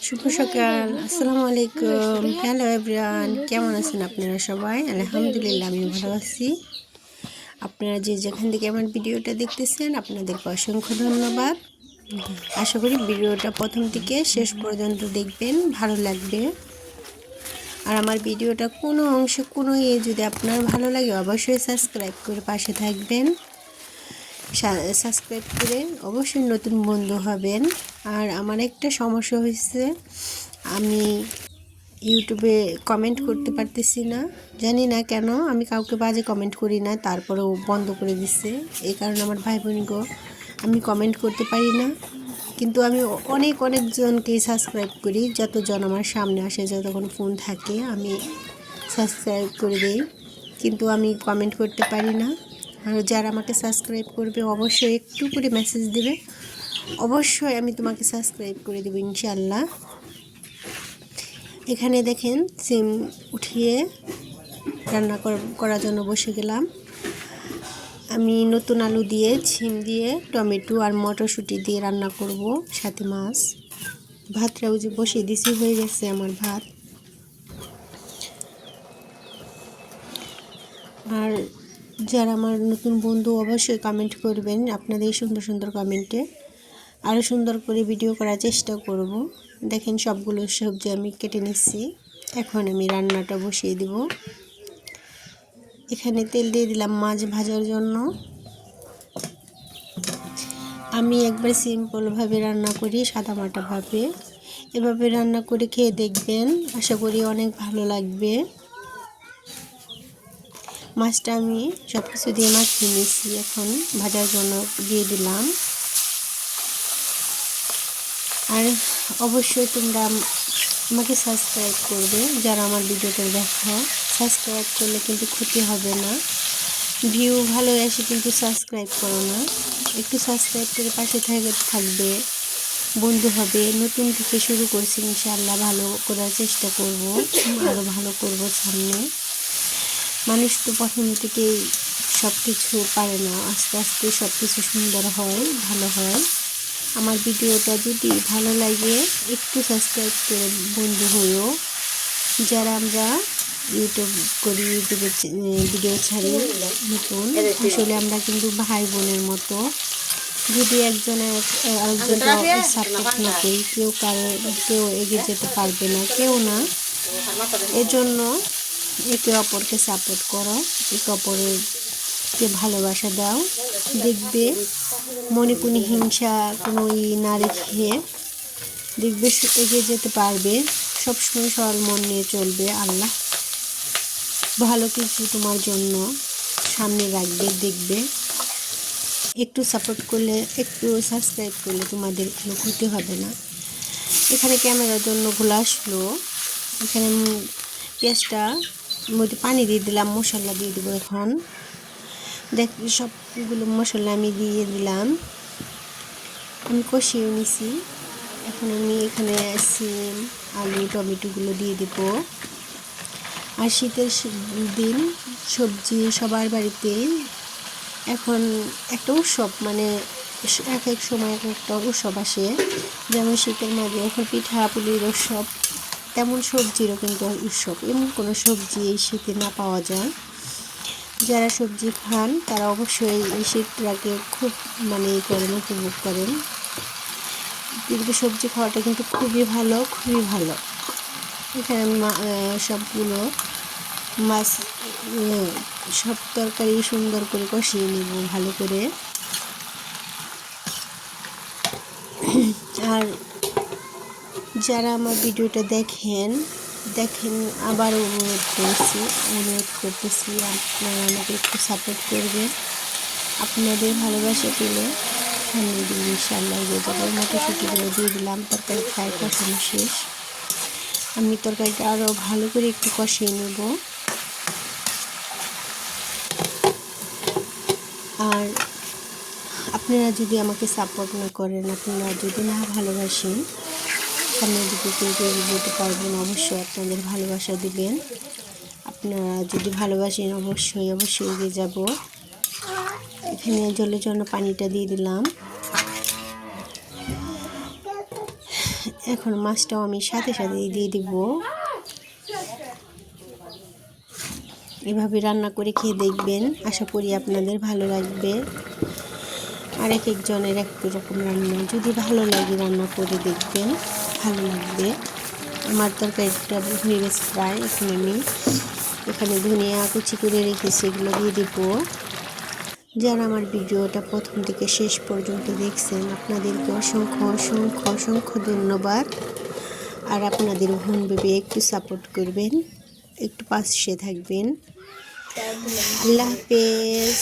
শুভ সকাল, আসসালামু আলাইকুম। হ্যালো এভরিওয়ান, কেমন আছেন আপনারা সবাই? আলহামদুলিল্লাহ আমি ভালো আছি। আপনারা যে যেখান থেকে আমার ভিডিওটা দেখতেছেন আপনাদেরকে অসংখ্য ধন্যবাদ। আশা করি ভিডিওটা প্রথম থেকে শেষ পর্যন্ত দেখবেন, ভালো লাগবে। আর আমার ভিডিওটা কোনো অংশে যদি আপনার ভালো লাগে অবশ্যই সাবস্ক্রাইব করে পাশে থাকবেন। সাবস্ক্রাইব করে অবশ্যই নতুন বন্ধু হবেন। আর আমার একটা সমস্যা হয়েছে, আমি ইউটিউবে কমেন্ট করতে পারতেছি না, জানি না কেন। আমি কাউকে বাজে কমেন্ট করি না, তারপরেও বন্ধ করে দিচ্ছে। এই কারণে আমার ভাই বোনগো আমি কমেন্ট করতে পারি না। কিন্তু আমি অনেকজনকেই সাবস্ক্রাইব করি, যতজন আমার সামনে আসে, যতক্ষণ ফোন থাকে আমি সাবস্ক্রাইব করে দিই, কিন্তু আমি কমেন্ট করতে পারি না। আর যারা আমাকে সাবস্ক্রাইব করবে অবশ্যই একটু করে মেসেজ দেবে, অবশ্যই আমি তোমাকে সাবস্ক্রাইব করে দেবো ইনশাআল্লাহ। এখানে দেখেন সিম উঠিয়ে রান্না করার জন্য বসে গেলাম। আমি নতুন আলু দিয়ে, সিম দিয়ে, টমেটো আর মটরশুঁটি দিয়ে রান্না করব, সাথে মাছ। ভাতটাও যে বসিয়ে দিছি, হয়ে গেছে আমার ভাত। আর যারা আমার নতুন বন্ধু অবশ্যই কমেন্ট করবেন, আপনাদের সুন্দর সুন্দর কমেন্টে আরও সুন্দর করে ভিডিও করার চেষ্টা করব। দেখেন সবগুলো সবজি আমি কেটে নিচ্ছি, এখন আমি রান্নাটা বসিয়ে দেব। এখানে তেল দিয়ে দিলাম মাছ ভাজার জন্য। আমি একবার সিম্পলভাবে রান্না করি, সাদামাটাভাবে। এভাবে রান্না করে খেয়ে দেখবেন, আশা করি অনেক ভালো লাগবে। মাছটা আমি সব কিছু দিয়ে মাখিয়ে নিয়েছি, এখন ভাজার জন্য দিয়ে দিলাম। আর অবশ্যই তোমরা আমাকে সাবস্ক্রাইব করবে, যারা আমার ভিডিওটা দেখো। সাবস্ক্রাইব করলে কিন্তু ক্ষতি হবে না, ভিউ ভালো আসে, কিন্তু সাবস্ক্রাইব করো না। একটু সাবস্ক্রাইব করে পাশে থাকবে, বন্ধু হবে। নতুন থেকে শুরু করছি, ইনশাআল্লাহ ভালো করার চেষ্টা করব, আরও ভালো করব সামনে। মানুষ তো প্রথম থেকেই সব কিছু পারে না, আস্তে আস্তে সব কিছু সুন্দর হয়, ভালো হয়। আমার ভিডিওটা যদি ভালো লাগে একটু সাবস্ক্রাইব করে বন্ধু হয়েও। যারা আমরা ইউটিউবে ভিডিও ছাড়ি নতুন, আসলে আমরা কিন্তু ভাই বোনের মতো। যদি আরেকজনকে সাপোর্ট না করি, কেউ এগিয়ে যেতে পারবে না, কেউ না। এজন্য একে অপরকে সাপোর্ট করো, একে অপরকে ভালোবাসা দাও। দেখবে মনে কোনো হিংসা কোনো না রেখে দেখবে এগিয়ে যেতে পারবে। সবসময় সরল মন নিয়ে চলবে, আল্লাহ ভালো কিছু তোমার জন্য সামনে রাখবে। দেখবে একটু সাপোর্ট করলে, একটু সাবস্ক্রাইব করলে তোমাদের কোনো ক্ষতি হবে না। এখানে ক্যামেরার জন্য ভুল আসলো। এখানে পেঁয়াজটা মধ্যে পানি দিয়ে দিলাম, মশলা দিয়ে দেবো এখন। দেখ সবগুলো মশলা আমি দিয়ে দিলাম, আমি কষিয়ে নিছি। এখন আমি এখানে সিম, আলু, টমেটোগুলো দিয়ে দেব। আর শীতের দিন সবজি সবার বাড়িতে এখন একটা উৎসব, মানে এক এক সময় এক একটা উৎসব আসে। যেমন শীতের মাঝে এখন পিঠা পুলির উৎসব, তেমন সবজিরও কিন্তু উৎসব। এমন কোনো সবজি এই শীতে না পাওয়া যায়। যারা সবজি খান তারা অবশ্যই এই শীতটাকে খুব উপভোগ করেন। কিন্তু সবজি খাওয়াটা কিন্তু খুবই ভালো, খুবই ভালো। এখানে সবগুলো মাছ, সব তরকারি সুন্দর করে কষিয়ে নেব ভালো করে। আর যারা আমার ভিডিওটা দেখেন আবার অনুরোধ করতেছি আপনারা আমাকে একটু সাপোর্ট করবেন। আপনাদের ভালোবাসা পেলে সামনে দিন ইনশাআল্লাহ এগিয়ে যাবো। মটরশুঁটিগুলো দিয়ে দিলাম, তরকারি ফ্রাই কষানো শেষ। আমি তরকারিটা আরও ভালো করে একটু কষিয়ে নেব। আর আপনারা যদি আমাকে সাপোর্ট না করেন, আপনারা যদি না ভালোবাসেন, সামনের দিকে কেউ এগিয়ে যেতে পারবেন। অবশ্যই আপনাদের ভালোবাসা দিবেন। আপনারা যদি ভালোবাসেন অবশ্যই এগিয়ে যাব। এখানে জলের জন্য পানিটা দিয়ে দিলাম। এখন মাছটাও আমি সাথে সাথে দিয়ে দিব। এভাবে রান্না করে খেয়ে দেখবেন, আশা করি আপনাদের ভালো লাগবে। আর এক একজনের এক রকম রান্না, যদি ভালো লাগে রান্না করে দেখবেন, ভালো লাগবে। আমার তরকারিটা হয়ে গেছে প্রায়। এখন আমি এখানে ধনিয়া কুচি করে রেখেছি, এগুলো দিয়ে দিব। যারা আমার ভিডিওটা প্রথম থেকে শেষ পর্যন্ত দেখছেন, আপনাদেরকে অসংখ্য অসংখ্য অসংখ্য ধন্যবাদ। আর আপনাদের বোন বেবি একটু সাপোর্ট করবেন, একটু পাশে থাকবেন। আল্লাহ হাফেজ।